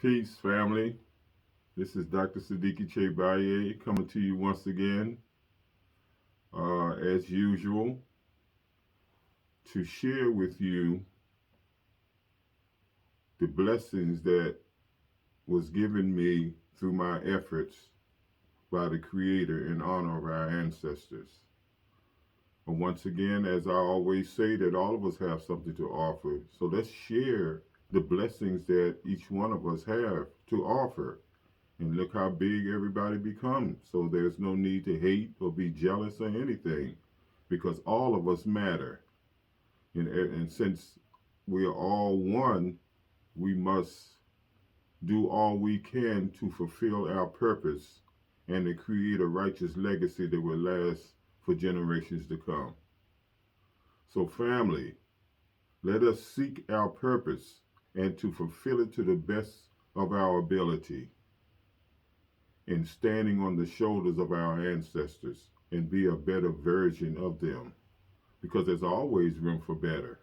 Peace, family. This is Dr. Sadiki Baye coming to you once again, as usual, to share with you the blessings that was given me through my efforts by the Creator in honor of our ancestors. And once again, as I always say, that all of us have something to offer. So let's share the blessings that each one of us have to offer. And look how big everybody becomes. So there's no need to hate or be jealous or anything because all of us matter. And since we are all one, we must do all we can to fulfill our purpose and to create a righteous legacy that will last for generations to come. So, family, let us seek our purpose and to fulfill it to the best of our ability, and standing on the shoulders of our ancestors and be a better version of them because there's always room for better.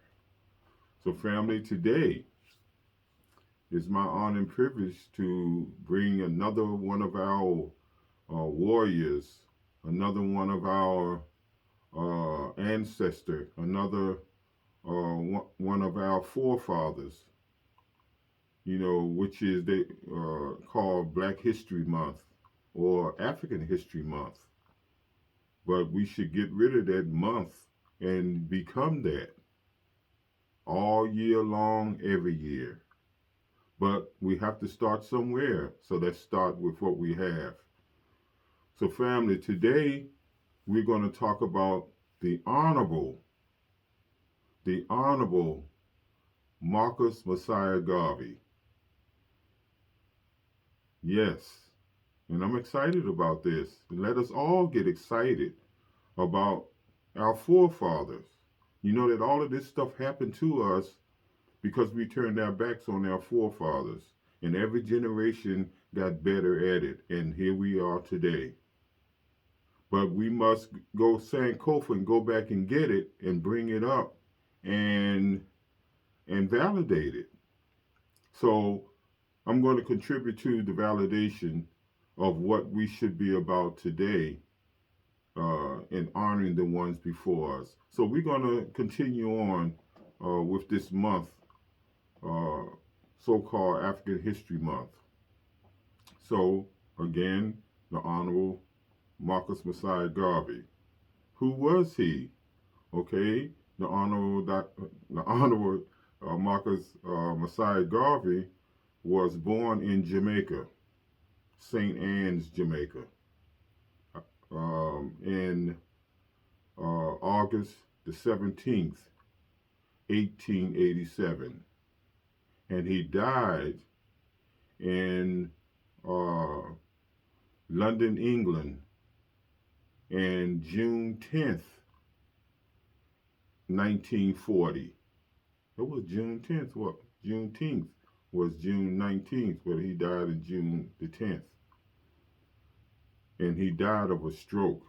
So, family, today is my honor and privilege to bring another one of our warriors, another one of our ancestors, another one of our forefathers, which is they called Black History Month or African History Month. But we should get rid of that month and become that all year long, every year. But we have to start somewhere. So let's start with what we have. So, family, today we're going to talk about the Honorable Marcus Messiah Garvey. Yes, and I'm excited about this. And let us all get excited about our forefathers. You know that all of this stuff happened to us because we turned our backs on our forefathers. And every generation got better at it. And here we are today. But we must go Sankofa and go back and get it and bring it up and validate it. So I'm going to contribute to the validation of what we should be about today in honoring the ones before us. So we're going to continue on with this month, so-called African History Month. So again, the Honorable Marcus Messiah Garvey. Who was he? Okay, the Honorable Marcus Messiah Garvey was born in Jamaica, St. Anne's, Jamaica, in August the 17th, 1887. And he died in London, England, in June 10th, 1940. It was June 10th. What? Juneteenth was June 19th, but he died in June the 10th. And he died of a stroke.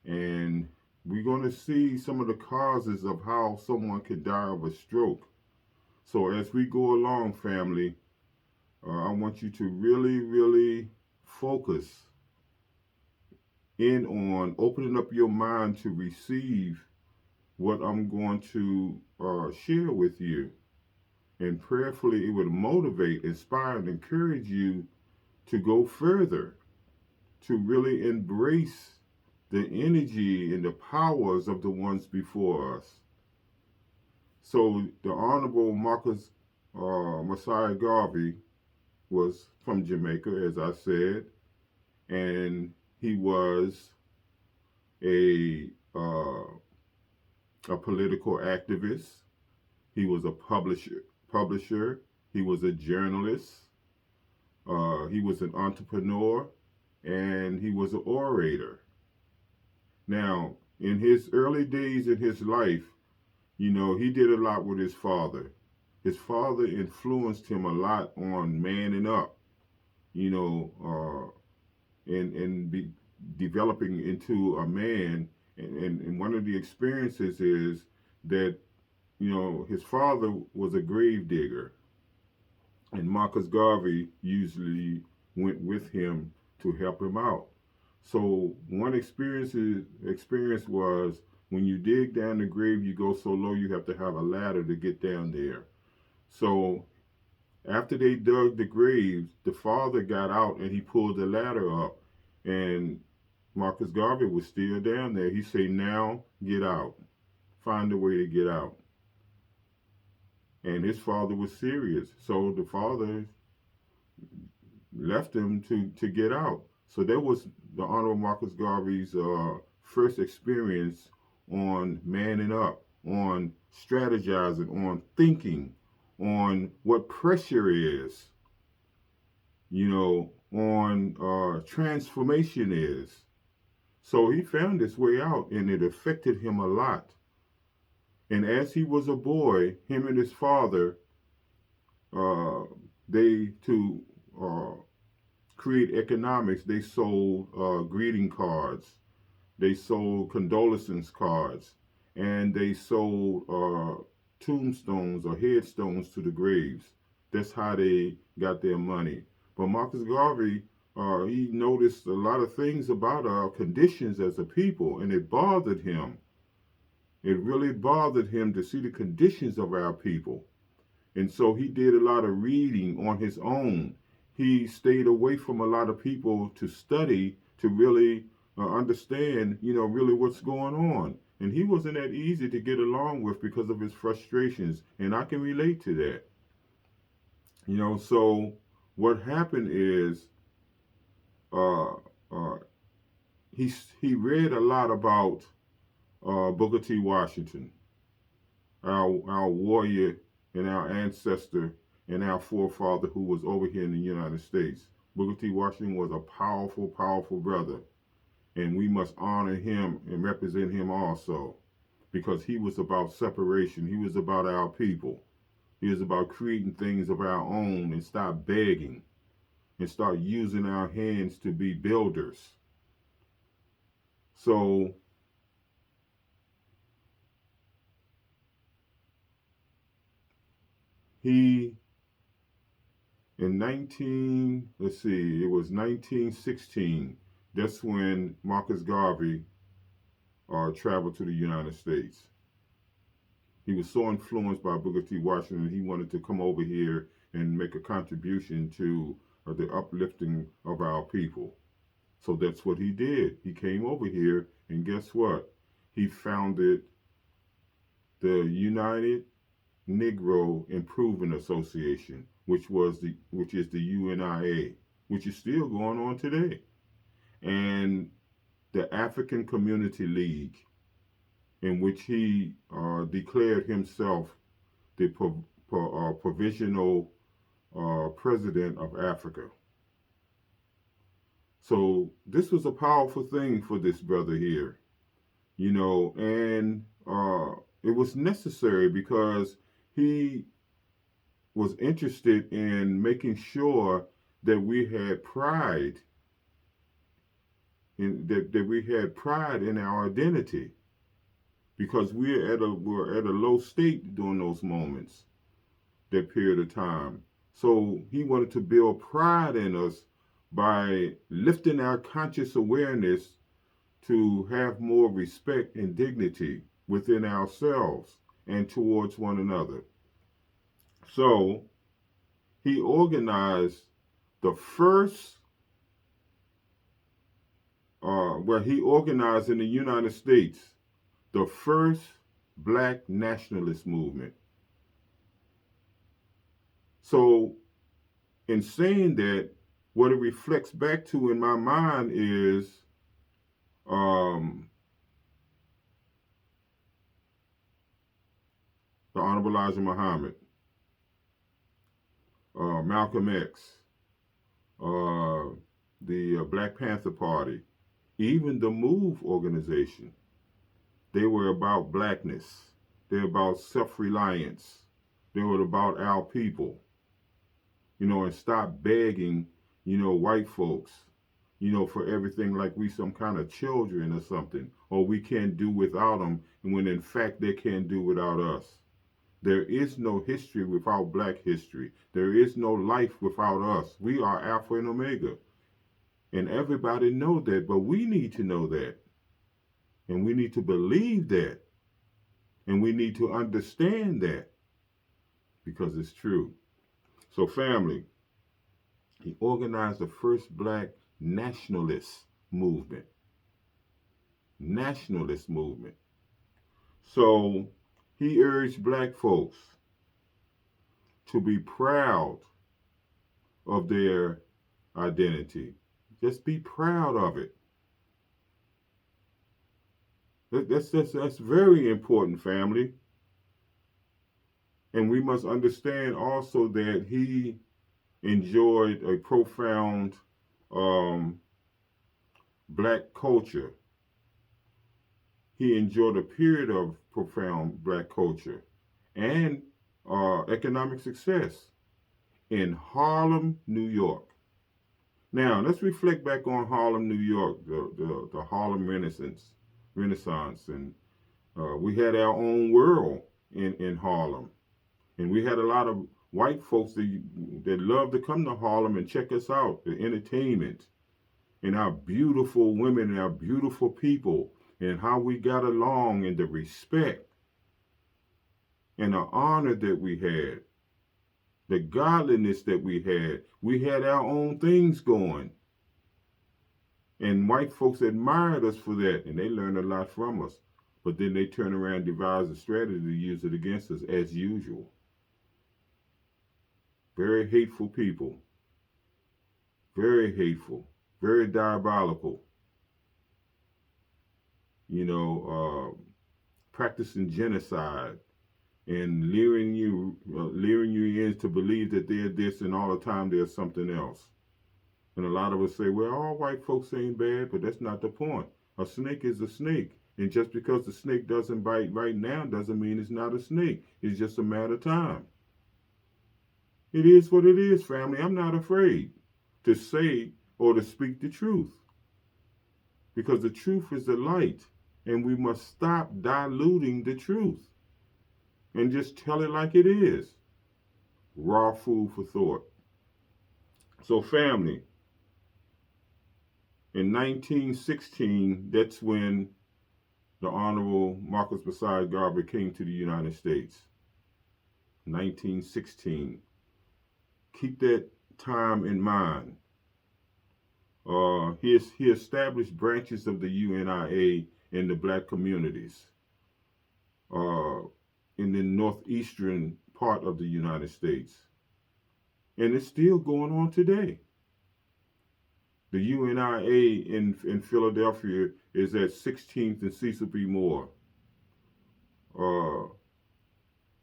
And we're going to see some of the causes of how someone could die of a stroke. So as we go along, family, I want you to really, really focus in on opening up your mind to receive what I'm going to share with you. And prayerfully, it would motivate, inspire, and encourage you to go further, to really embrace the energy and the powers of the ones before us. So the Honorable Marcus Messiah Garvey was from Jamaica, as I said, and he was a political activist. He was a publisher. He was a journalist. He was an entrepreneur, and he was an orator. Now, in his early days in his life, he did a lot with his father. His father influenced him a lot on manning up, and be developing into a man. And one of the experiences is that, his father was a grave digger. and Marcus Garvey usually went with him to help him out. So one experience was when you dig down the grave, you go so low you have to have a ladder to get down there. So after they dug the graves, the father got out and he pulled the ladder up, and Marcus Garvey was still down there. He said, "Now get out, find a way to get out." And his father was serious, so the father left him to get out. So that was the Honorable Marcus Garvey's first experience on manning up, on strategizing, on thinking, on what pressure is, on transformation is. So he found his way out, and it affected him a lot. And as he was a boy, him and his father, uh, they to create economics, they sold greeting cards, they sold condolences cards, and they sold tombstones or headstones to the graves. That's how they got their money. But Marcus Garvey, he noticed a lot of things about our conditions as a people, and it bothered him. It really bothered him to see the conditions of our people. And so he did a lot of reading on his own. He stayed away from a lot of people to study, to really understand, really what's going on. And he wasn't that easy to get along with because of his frustrations. And I can relate to that. So what happened is uh, uh, he read a lot about Booker T. Washington, our warrior and our ancestor and our forefather who was over here in the United States. Booker T. Washington was a powerful, powerful brother, and we must honor him and represent him also, because he was about separation. He was about our people. He was about creating things of our own and stop begging and start using our hands to be builders. So he in it was 1916. That's when Marcus Garvey traveled to the United States. He was so influenced by Booker T. Washington, he wanted to come over here and make a contribution to the uplifting of our people. So that's what he did. He came over here, and guess what? He founded the United Negro Improvement Association, which is the UNIA, which is still going on today, and the African Community League, in which he declared himself the provisional president of Africa. So this was a powerful thing for this brother here, and it was necessary because he was interested in making sure that we had pride that we had pride in our identity, because we're at a low state during those moments, that period of time. So he wanted to build pride in us by lifting our conscious awareness to have more respect and dignity within ourselves and towards one another. So he organized the first, he organized in the United States the first black nationalist movement. So in saying that, what it reflects back to in my mind is the Honorable Elijah Muhammad, Malcolm X, the Black Panther Party, even the MOVE organization. They were about blackness. They're about self-reliance. They were about our people, and stop begging, white folks, for everything like we some kind of children or something, or we can't do without them, when in fact they can't do without us. There is no history without black history. There is no life without us. We are Alpha and Omega. And everybody know that, but we need to know that. And we need to believe that. And we need to understand that because it's true. So family, he organized the first black nationalist movement. Nationalist movement. So he urged black folks to be proud of their identity. Just be proud of it. That's very important, family. And we must understand also that he enjoyed a profound black culture. He enjoyed a period of profound black culture and economic success in Harlem, New York. Now, let's reflect back on Harlem, New York, the Harlem Renaissance. And we had our own world in Harlem. And we had a lot of white folks that loved to come to Harlem and check us out, the entertainment, and our beautiful women and our beautiful people, and how we got along, and the respect and the honor that we had, the godliness that we had. We had our own things going. And white folks admired us for that, and they learned a lot from us. But then they turn around and devise a strategy to use it against us as usual. Very hateful people. Very hateful. Very diabolical. Practicing genocide and luring you in to believe that they're this and all the time they're something else. And a lot of us say, well, all white folks ain't bad, but that's not the point. A snake is a snake. And just because the snake doesn't bite right now doesn't mean it's not a snake. It's just a matter of time. It is what it is, family. I'm not afraid to say or to speak the truth. Because the truth is the light. And we must stop diluting the truth. And just tell it like it is. Raw food for thought. So family, in 1916, that's when the Honorable Marcus Baye Garvey came to the United States. 1916. Keep that time in mind. He established branches of the UNIA in the black communities in the northeastern part of the United States. And it's still going on today. The UNIA in Philadelphia is at 16th and Cecil B. Moore,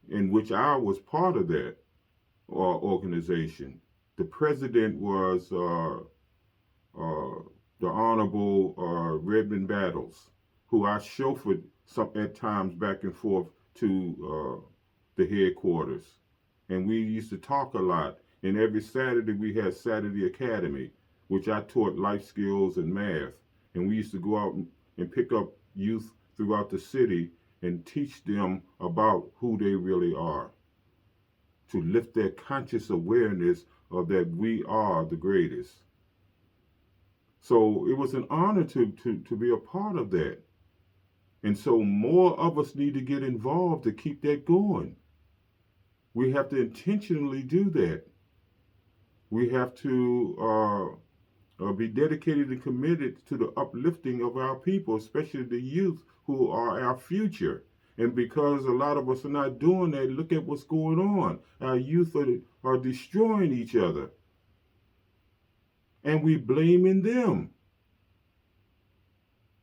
in which I was part of that organization. The president was the Honorable Redmond Battles, who I chauffeured at times back and forth to the headquarters. And we used to talk a lot. And every Saturday we had Saturday Academy, which I taught life skills and math. And we used to go out and pick up youth throughout the city and teach them about who they really are, to lift their conscious awareness of that we are the greatest. So it was an honor to be a part of that. And so more of us need to get involved to keep that going. We have to intentionally do that. We have to be dedicated and committed to the uplifting of our people, especially the youth who are our future. And because a lot of us are not doing that, look at what's going on. Our youth are destroying each other. And we blaming them.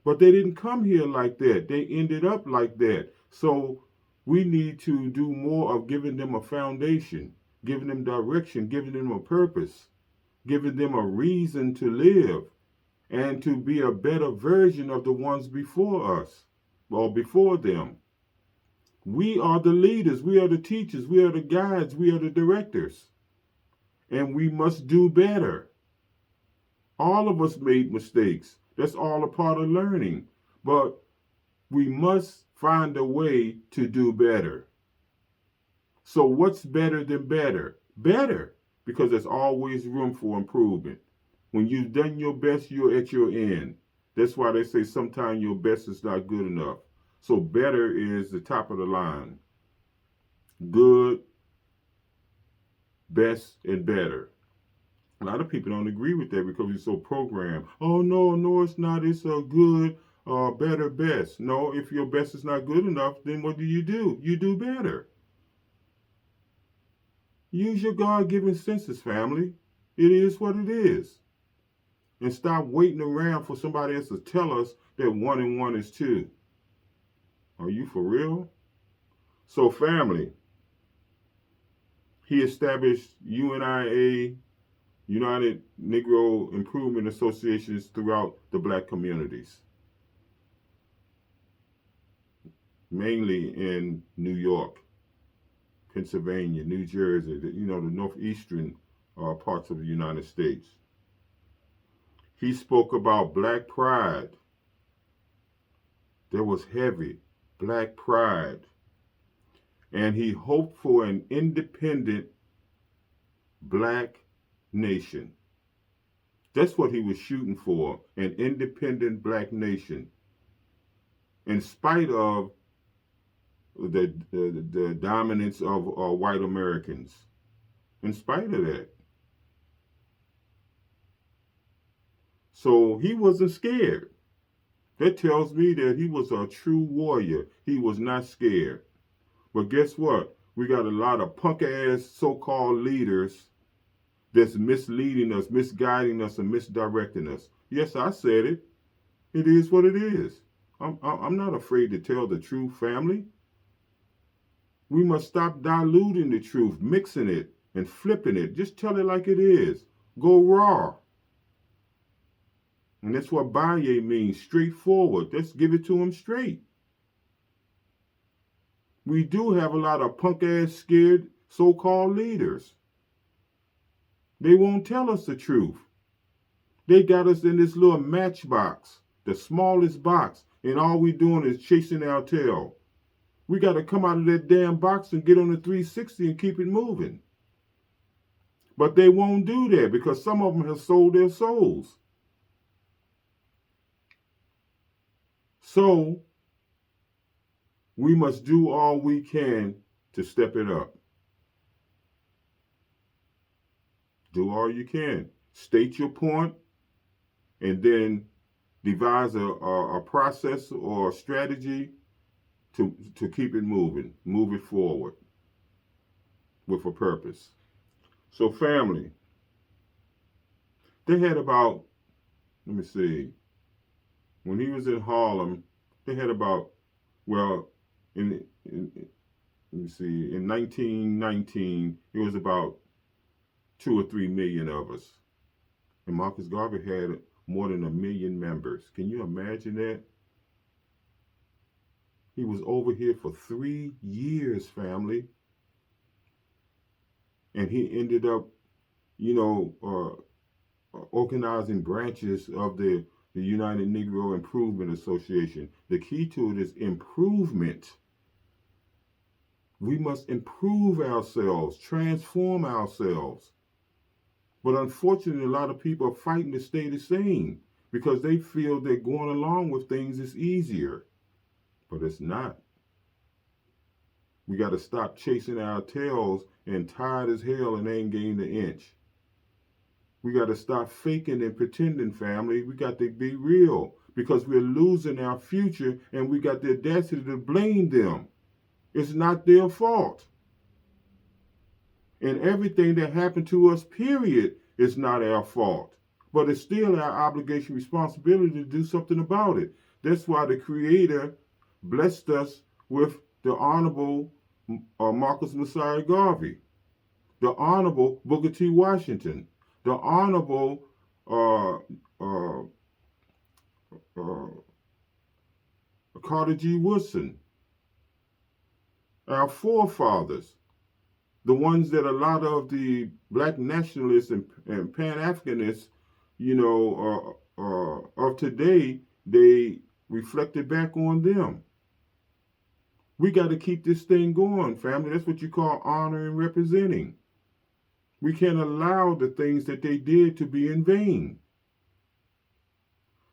But they didn't come here like that. They ended up like that. So we need to do more of giving them a foundation, giving them direction, giving them a purpose, giving them a reason to live and to be a better version of the ones before us or before them. We are the leaders. We are the teachers. We are the guides. We are the directors. And we must do better. All of us made mistakes. That's all a part of learning. But we must find a way to do better. So what's better than better? Better, because there's always room for improvement. When you've done your best, you're at your end. That's why they say sometimes your best is not good enough. So better is the top of the line. Good, best, and better. A lot of people don't agree with that because we're so programmed. Oh no, it's not. It's a good, better, best. No, if your best is not good enough, then what do? You do better. Use your God-given senses, family. It is what it is. And stop waiting around for somebody else to tell us that 1 and 1 is 2. Are you for real? So, family, he established UNIA, United Negro Improvement Associations throughout the black communities, mainly in New York, Pennsylvania, New Jersey, the northeastern parts of the United States. He spoke about black pride. There was heavy black pride. And he hoped for an independent black nation. That's what he was shooting for, an independent black nation. In spite of the dominance of white Americans. In spite of that. So he wasn't scared. That tells me that he was a true warrior. He was not scared. But guess what? We got a lot of punk-ass so-called leaders that's misleading us, misguiding us, and misdirecting us. Yes, I said it. It is what it is. I'm not afraid to tell the truth, family. We must stop diluting the truth, mixing it, and flipping it. Just tell it like it is. Go raw. And that's what Baye means, straightforward. Let's give it to him straight. We do have a lot of punk-ass, scared, so-called leaders. They won't tell us the truth. They got us in this little matchbox, the smallest box, and all we doing is chasing our tail. We got to come out of that damn box and get on the 360 and keep it moving. But they won't do that because some of them have sold their souls. So, we must do all we can to step it up. Do all you can. State your point and then devise a process or a strategy to keep it moving, move it forward with a purpose. So family, they had about, let me see, when he was in Harlem, they had about, well, let me see, in 1919, it was about 2 or 3 million of us. And Marcus Garvey had more than 1 million members. Can you imagine that? He was over here for 3 years, family. And he ended up, organizing branches of the United Negro Improvement Association. The key to it is improvement. We must improve ourselves, transform ourselves. But unfortunately, a lot of people are fighting to stay the same because they feel that going along with things is easier. But it's not. We got to stop chasing our tails and tired as hell and ain't gained an inch. We got to stop faking and pretending, family. We got to be real because we're losing our future and we got the audacity to blame them. It's not their fault. And everything that happened to us, period, is not our fault. But it's still our obligation, responsibility to do something about it. That's why the Creator blessed us with the Honorable Marcus Messiah Garvey, the Honorable Booker T. Washington, the Honorable Carter G. Woodson, our forefathers, the ones that a lot of the black nationalists and Pan-Africanists, of today, they reflected back on them. We got to keep this thing going, family. That's what you call honoring and representing. We can't allow the things that they did to be in vain.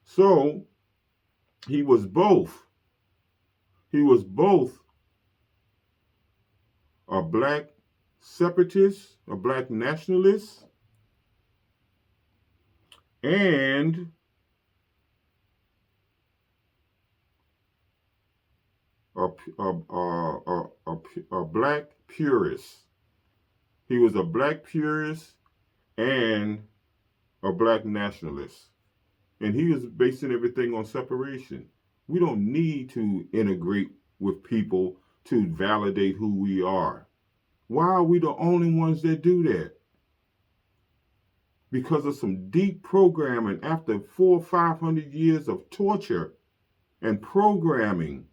So he was both. He was both a black separatist, a black nationalist, and a black purist. He was a black purist and a black nationalist. And he was basing everything on separation. We don't need to integrate with people to validate who we are. Why are we the only ones that do that? Because of some deep programming after 400 or 500 years of torture and programming,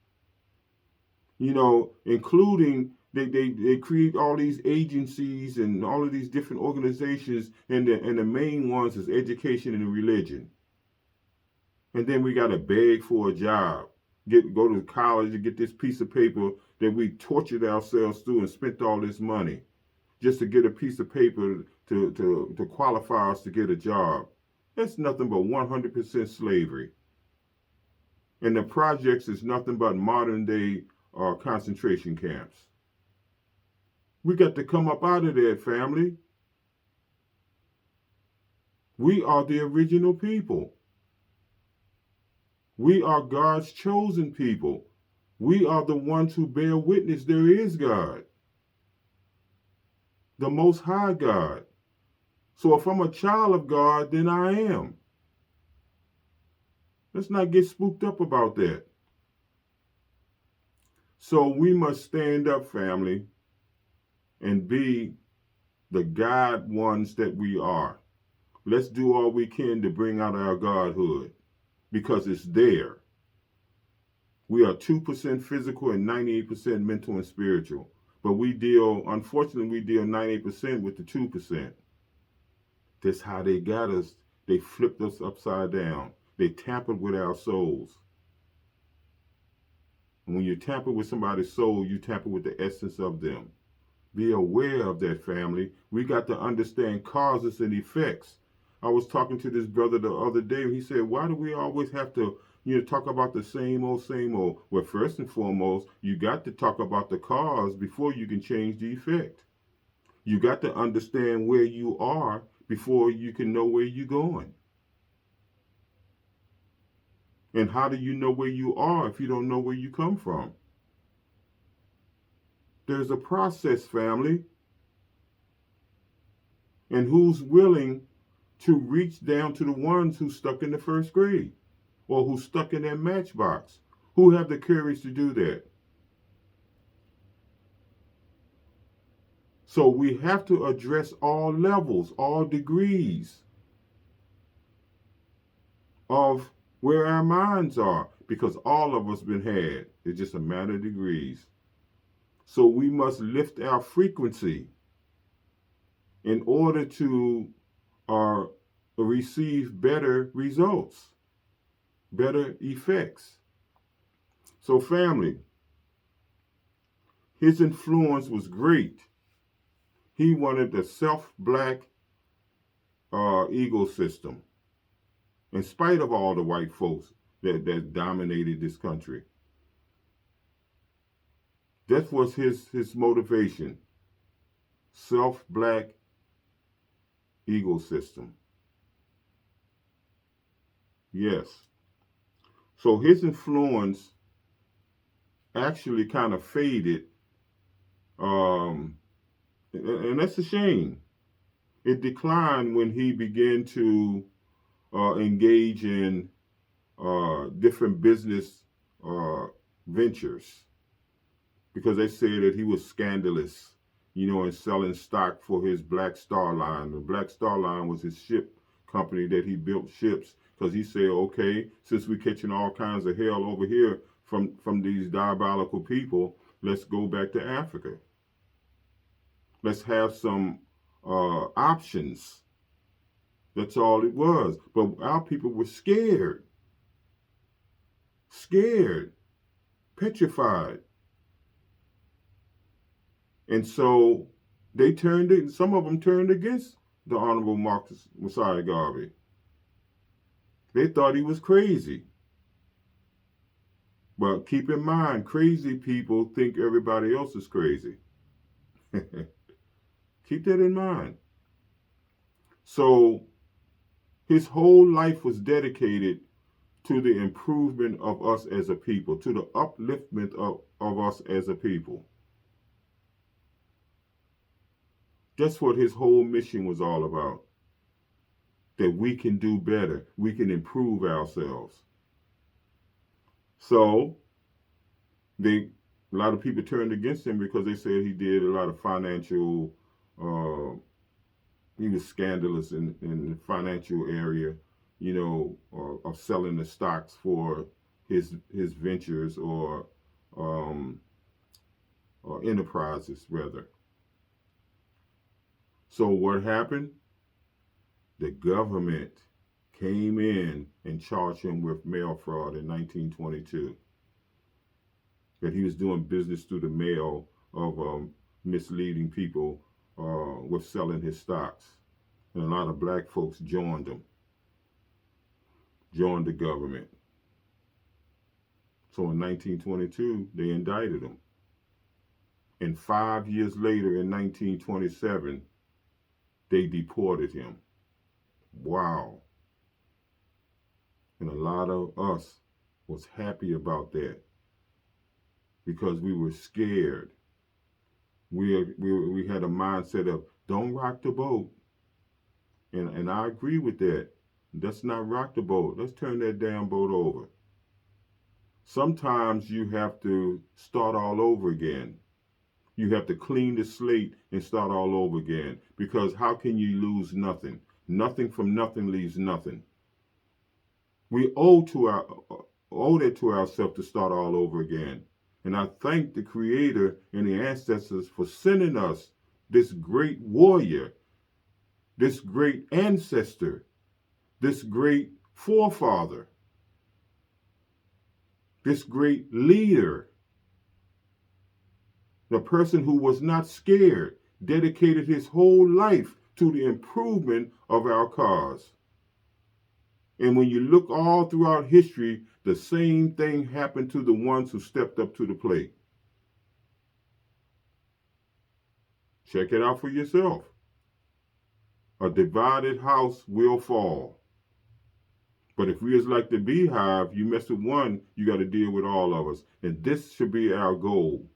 including they create all these agencies and all of these different organizations, and the main ones is education and religion. And then we got to beg for a job, go to college and get this piece of paper that we tortured ourselves through and spent all this money just to get a piece of paper to qualify us to get a job. That's nothing but 100% slavery. And the projects is nothing but modern day concentration camps. We got to come up out of there, family. We are the original people. We are God's chosen people. We are the ones who bear witness there is God, the Most High God. So if I'm a child of God, then I am. Let's not get spooked up about that. So we must stand up, family, and be the God ones that we are. Let's do all we can to bring out our godhood, because it's there. We are 2% physical and 98% mental and spiritual. But unfortunately, we deal 98% with the 2%. That's how they got us. They flipped us upside down. They tampered with our souls. And when you tamper with somebody's soul, you tamper with the essence of them. Be aware of that, family. We got to understand causes and effects. I was talking to this brother the other day. He said, why do we always have to talk about the same old, same old? Well, first and foremost, you got to talk about the cause before you can change the effect. You got to understand where you are before you can know where you're going. And how do you know where you are if you don't know where you come from? There's a process, family. And who's willing to reach down to the ones who stuck in the first grade or who stuck in that matchbox? Who have the courage to do that? So we have to address all levels, all degrees of where our minds are, because all of us been had. It's just a matter of degrees. So we must lift our frequency in order to receive better results, better effects. So family, his influence was great. He wanted the self-black ecosystem, in spite of all the white folks that dominated this country. That was his motivation. Self-black ecosystem. Yes. So his influence actually kind of faded, and that's a shame. It declined when he began to engage in different business ventures, because they said that he was scandalous, in selling stock for his Black Star Line. The Black Star Line was his ship company that he built ships, because he said, okay, since we're catching all kinds of hell over here from these diabolical people, let's go back to Africa. Let's have some options. That's all it was. But our people were scared, petrified. And so they turned it, some of them turned against the Honorable Marcus Messiah Garvey. They thought he was crazy. But keep in mind, crazy people think everybody else is crazy. Keep that in mind. So his whole life was dedicated to the improvement of us as a people, to the upliftment of us as a people. That's what his whole mission was all about. That we can do better. We can improve ourselves. So a lot of people turned against him because they said he did a lot of financial, he was scandalous in the financial area, of selling the stocks for his ventures or enterprises rather. So what happened? The government came in and charged him with mail fraud in 1922. That he was doing business through the mail of misleading people with selling his stocks. And a lot of black folks joined the government. So in 1922, they indicted him. And 5 years later, in 1927, they deported him. Wow. And a lot of us was happy about that because we were scared. We had a mindset of don't rock the boat. And I agree with that. Let's not rock the boat. Let's turn that damn boat over. Sometimes you have to start all over again. You have to clean the slate and start all over again. Because how can you lose nothing? Nothing from nothing leaves nothing. We owe that to ourselves to start all over again. And I thank the Creator and the ancestors for sending us this great warrior, this great ancestor, this great forefather, this great leader, the person who was not scared, dedicated his whole life to the improvement of our cause. And when you look all throughout history, the same thing happened to the ones who stepped up to the plate. Check it out for yourself. A divided house will fall. But if we is like the beehive, you mess with one, you got to deal with all of us. And this should be our goal,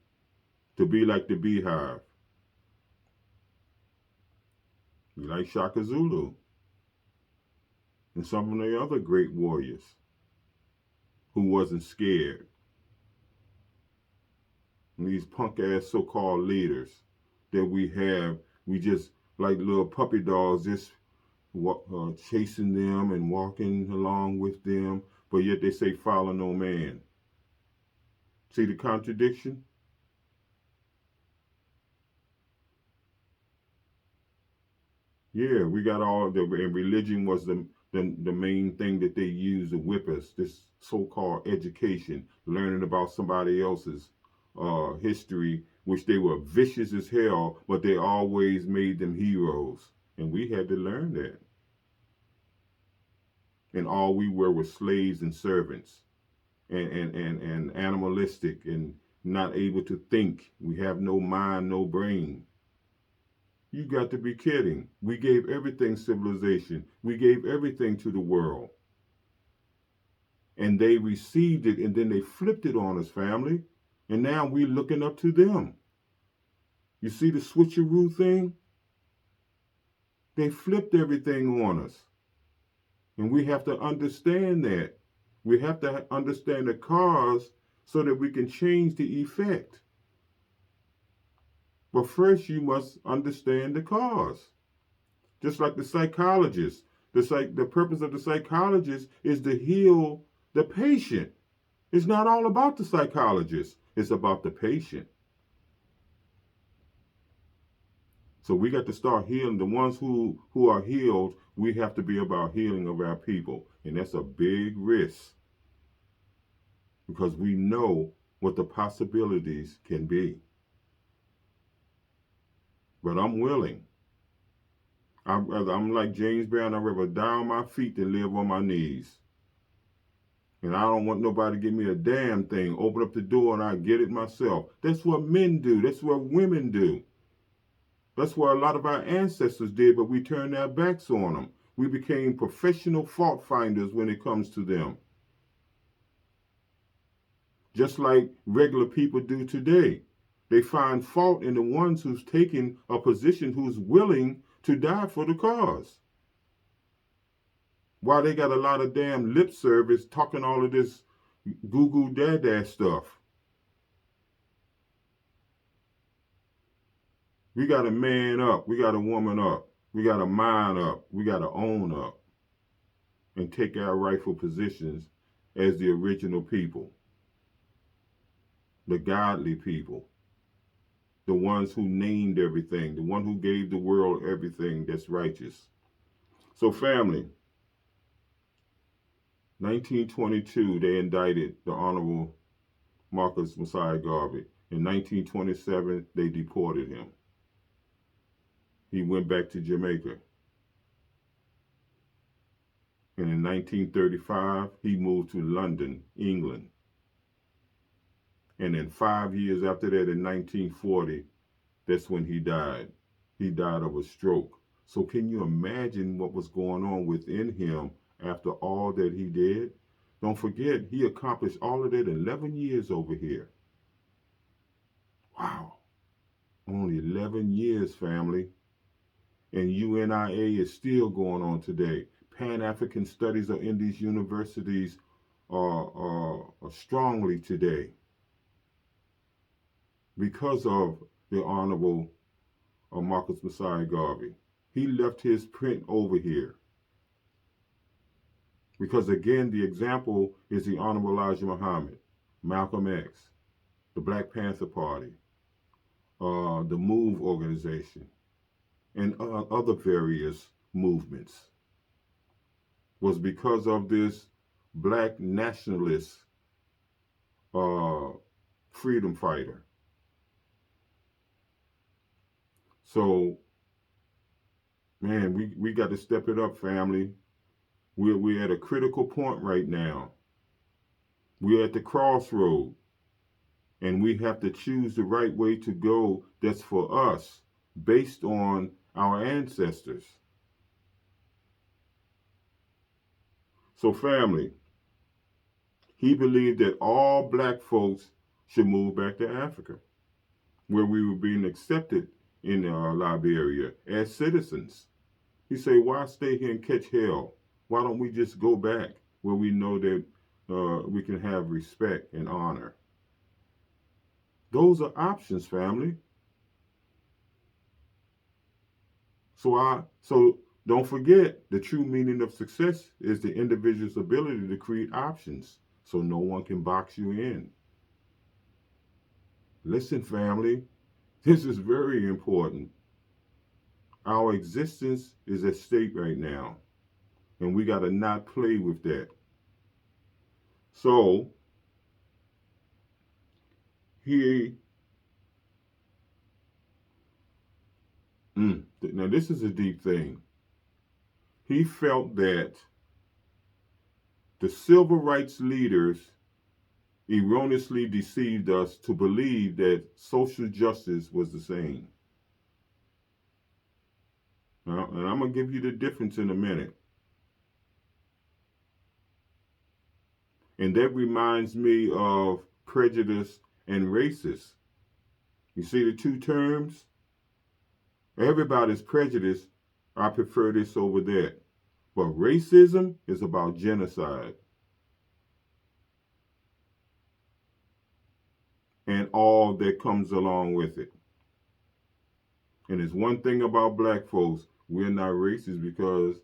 to be like the beehive. Be like Shaka Zulu and some of the other great warriors who wasn't scared. And these punk-ass so-called leaders that we have, we just like little puppy dogs, just chasing them and walking along with them, but yet they say follow no man. See the contradiction? Yeah, we got all the, and religion was the main thing that they used to whip us. This so-called education, learning about somebody else's history, which they were vicious as hell, but they always made them heroes, and we had to learn that. And all we were was slaves and servants, and animalistic, and not able to think. We have no mind, no brain. You got to be kidding. We gave everything civilization. We gave everything to the world. And they received it, and then they flipped it on us, family. And now we're looking up to them. You see the switcheroo thing? They flipped everything on us. And we have to understand that. We have to understand the cause so that we can change the effect. But first, you must understand the cause. Just like the psychologist. The purpose of the psychologist is to heal the patient. It's not all about the psychologist. It's about the patient. So we got to start healing. The ones who are healed, we have to be about healing of our people. And that's a big risk. Because we know what the possibilities can be. but I'm willing. I'm like James Brown. I'd rather die on my feet than live on my knees. And I don't want nobody to give me a damn thing. Open up the door and I get it myself. That's what men do. That's what women do. That's what a lot of our ancestors did, but we turned our backs on them. We became professional fault finders when it comes to them. Just like regular people do today. They find fault in the ones who's taking a position, who's willing to die for the cause. While they got a lot of damn lip service talking all of this goo-goo dada stuff. We got to man up. We got to woman up. We got to mind up. We got to own up and take our rightful positions as the original people, the godly people, the ones who named everything, the one who gave the world everything that's righteous. So family, 1922, they indicted the Honorable Marcus Messiah Garvey. In 1927, they deported him. He went back to Jamaica. And in 1935, he moved to London, England. And then 5 years after that, in 1940, that's when he died. He died of a stroke. So can you imagine what was going on within him after all that he did? Don't forget, he accomplished all of that in 11 years over here. Wow. Only 11 years, family. And UNIA is still going on today. Pan-African studies are in these universities strongly today because of the Honorable Marcus Messiah Garvey. He left his print over here. Because again, the example is the Honorable Elijah Muhammad, Malcolm X, the Black Panther Party, the MOVE organization, and other various movements. Was because of this black nationalist freedom fighter. So, man, we got to step it up, family. We're at a critical point right now. We're at the crossroad. And we have to choose the right way to go that's for us, based on our ancestors. So family, he believed that all black folks should move back to Africa, where we were being accepted in Liberia as citizens. He said, why stay here and catch hell? Why don't we just go back where we know that we can have respect and honor? Those are options, family. So don't forget, the true meaning of success is the individual's ability to create options so no one can box you in. Listen, family, this is very important. Our existence is at stake right now, and we got to not play with that. So, now this is a deep thing. He felt that the civil rights leaders erroneously deceived us to believe that social justice was the same. Now, and I'm going to give you the difference in a minute. And that reminds me of prejudice and racist. You see the two terms? Everybody's prejudiced. I prefer this over that. But racism is about genocide. And all that comes along with it. And there's one thing about black folks, we're not racist because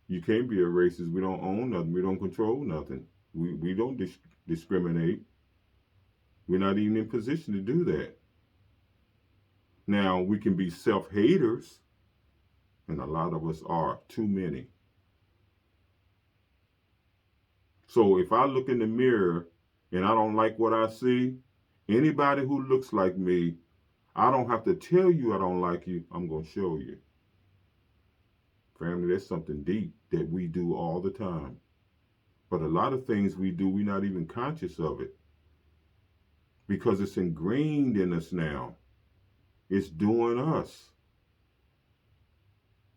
you can't be a racist. We don't own nothing. We don't control nothing. We don't discriminate. We're not even in position to do that. Now, we can be self-haters, and a lot of us are, too many. So if I look in the mirror and I don't like what I see, anybody who looks like me, I don't have to tell you I don't like you. I'm going to show you. Family, that's something deep that we do all the time. But a lot of things we do, we're not even conscious of it because it's ingrained in us now. It's doing us.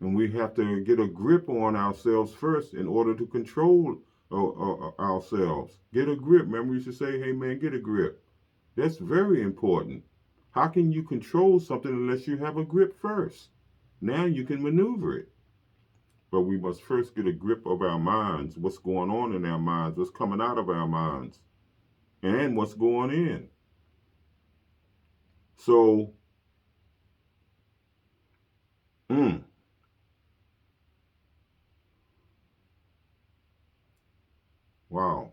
And we have to get a grip on ourselves first in order to control ourselves. Get a grip. Remember, we used to say, hey, man, get a grip. That's very important. How can you control something unless you have a grip first? Now you can maneuver it. But we must first get a grip of our minds, what's going on in our minds, what's coming out of our minds, and what's going in. So, wow.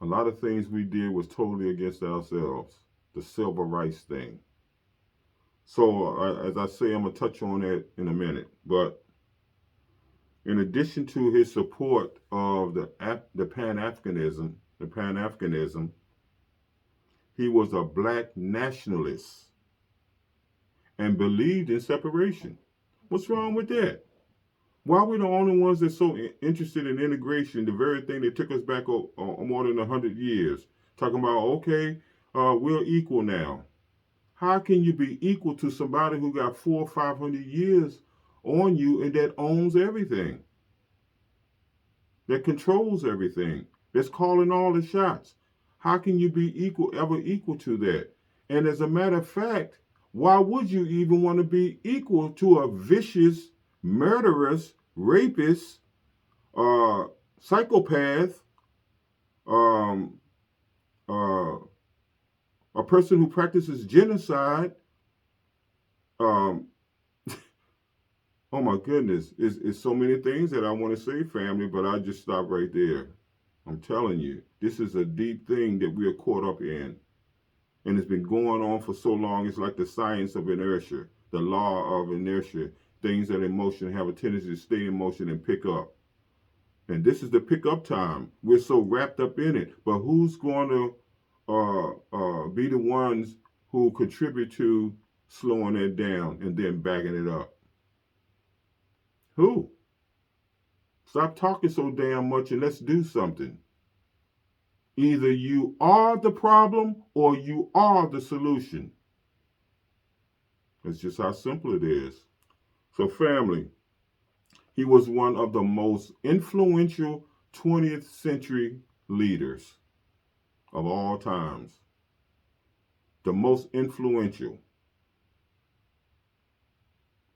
A lot of things we did was totally against ourselves. The civil rights thing. So, as I say, I'm going to touch on that in a minute. But in addition to his support of the Pan-Africanism, he was a black nationalist and believed in separation. What's wrong with that? Why are we the only ones that's so interested in integration, the very thing that took us back more than 100 years? Talking about, okay, we're equal now. How can you be equal to somebody who got 400 or 500 years on you and that owns everything? That controls everything, that's calling all the shots. How can you be ever equal to that? And as a matter of fact, why would you even want to be equal to a vicious, murderous, rapist, psychopath, um, uh, a person who practices genocide? Um, oh my goodness, it's so many things that I want to say, family, but I just stop right there. I'm telling you, this is a deep thing that we are caught up in. And it's been going on for so long. It's like the science of inertia, the law of inertia. Things that are in motion have a tendency to stay in motion and pick up. And this is the pick up time. We're so wrapped up in it. But who's going to be the ones who contribute to slowing it down and then backing it up? Who? Stop talking so damn much and let's do something. Either you are the problem or you are the solution. That's just how simple it is. So, family, he was one of the most influential 20th century leaders of all times. The most influential.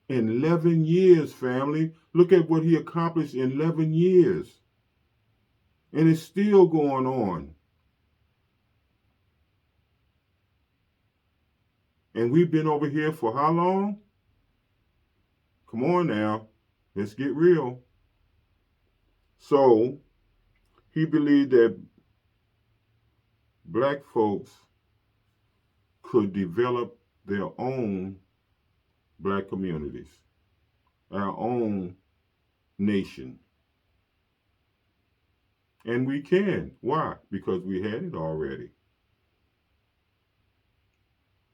In 11 years, family, look at what he accomplished in 11 years. And it's still going on. And we've been over here for how long? Come on now. Let's get real. So, he believed that black folks could develop their own black communities, our own nation. And we can. Why? Because we had it already.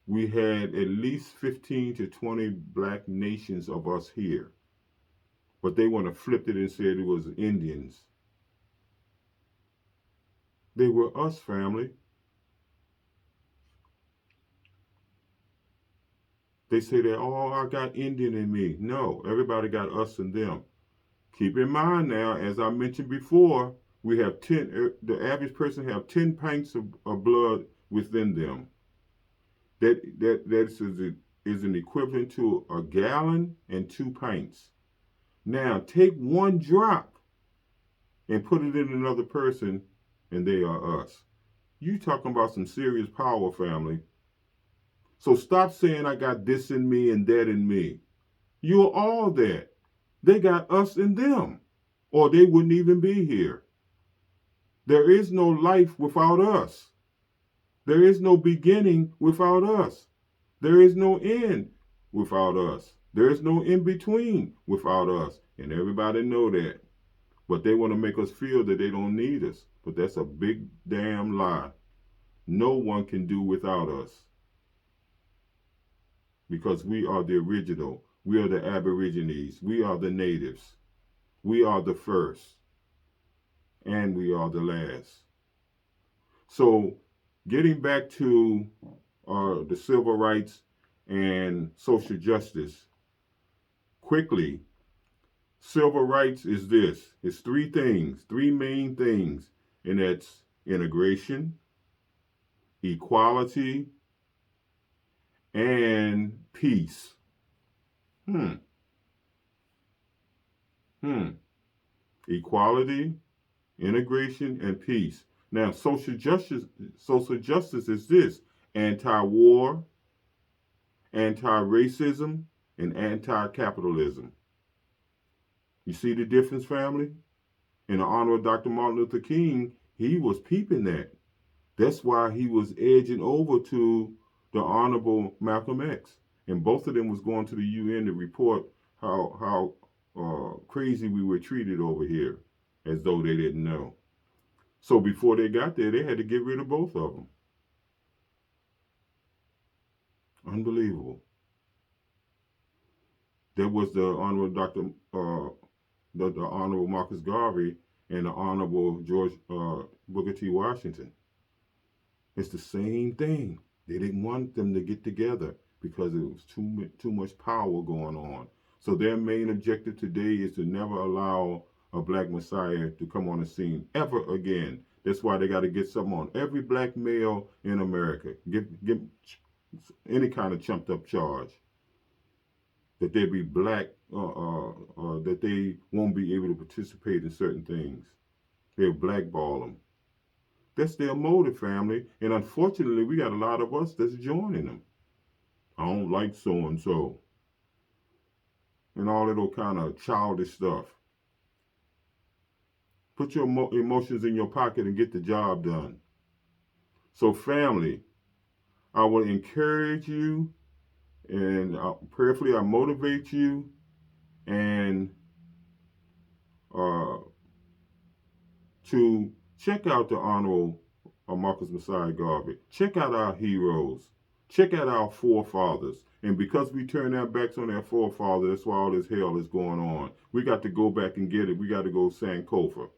We had at least 15 to 20 black nations of us here. But they want to flip it and said it was Indians. They were us, family. They say that, oh, I got Indian in me. No, everybody got us and them. Keep in mind now, as I mentioned before, we have 10, the average person have 10 pints of blood within them. That is an equivalent to a gallon and 2 pints. Now, take 1 drop and put it in another person, and they are us. You talking about some serious power, family. So stop saying I got this in me and that in me. You're all that. They got us in them, or they wouldn't even be here. There is no life without us. There is no beginning without us. There is no end without us. There is no in between without us. And everybody know that. But they want to make us feel that they don't need us. But that's a big damn lie. No one can do without us. because we are the original. We are the Aborigines. We are the natives. We are the first, and we are the last. So, getting back to the civil rights and social justice, quickly, civil rights is this. It's three things, three main things, and that's integration, equality, and peace. Hmm. Hmm. Equality, integration, and peace. Now, social justice is this: anti-war, anti-racism, and anti-capitalism. You see the difference, family? In the honor of Dr. Martin Luther King, he was peeping that. That's why he was edging over to the Honorable Malcolm X. And both of them was going to the UN to report how crazy we were treated over here, as though they didn't know. So before they got there, they had to get rid of both of them. Unbelievable. There was the Honorable the Honorable Marcus Garvey and the Honorable George Booker T. Washington. It's the same thing. They didn't want them to get together because it was too much power going on. So their main objective today is to never allow a black messiah to come on the scene ever again. That's why they got to get something on every black male in America. Get any kind of chumped up charge that they be black, that they won't be able to participate in certain things. They'll blackball them. That's their motive, family. And unfortunately, we got a lot of us that's joining them. I don't like so and so. And all that kind of childish stuff. Put your emotions in your pocket and get the job done. So, family, I will encourage you and prayerfully I motivate you and to check out the Honorable Marcus Messiah Garvey. Check out our heroes. Check out our forefathers. And because we turn our backs on our forefathers, that's why all this hell is going on. We got to go back and get it. We got to go Sankofa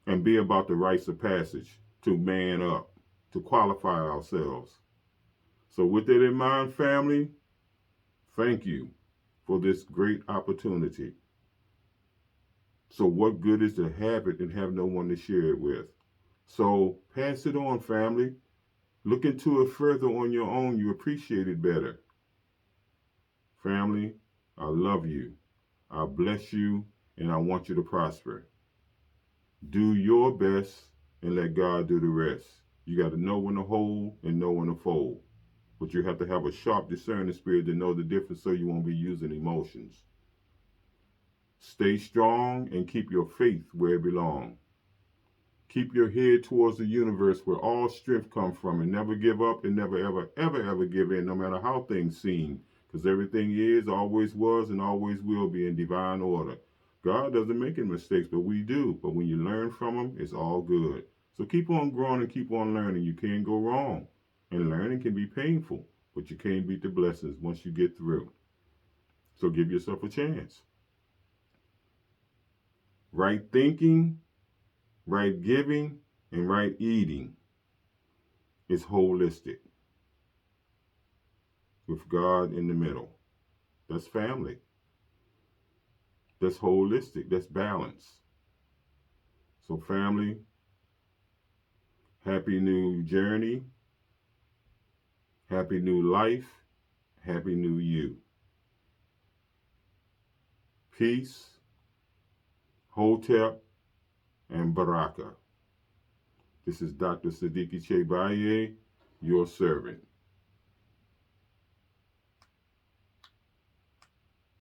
and be about the rites of passage, to man up, to qualify ourselves. So with that in mind, family, thank you for this great opportunity. So what good is to have it and have no one to share it with? So pass it on, family. Look into it further on your own. You appreciate it better. Family, I love you. I bless you, and I want you to prosper. Do your best and let God do the rest. You got to know when to hold and know when to fold. But you have to have a sharp discerning spirit to know the difference so you won't be using emotions. Stay strong and keep your faith where it belongs. Keep your head towards the universe where all strength comes from, and never give up and never, ever, ever, ever give in, no matter how things seem, because everything is, always was, and always will be in divine order. God doesn't make any mistakes, but we do. But when you learn from them, it's all good. So keep on growing and keep on learning. You can't go wrong. And learning can be painful, but you can't beat the blessings once you get through. So give yourself a chance. Right thinking, right giving, and right eating is holistic, with God in the middle. That's family. That's holistic. That's balance. So family, happy new journey, happy new life, happy new you. Peace, Hotep, and Baraka. This is Dr. Sadiki Baye, your servant.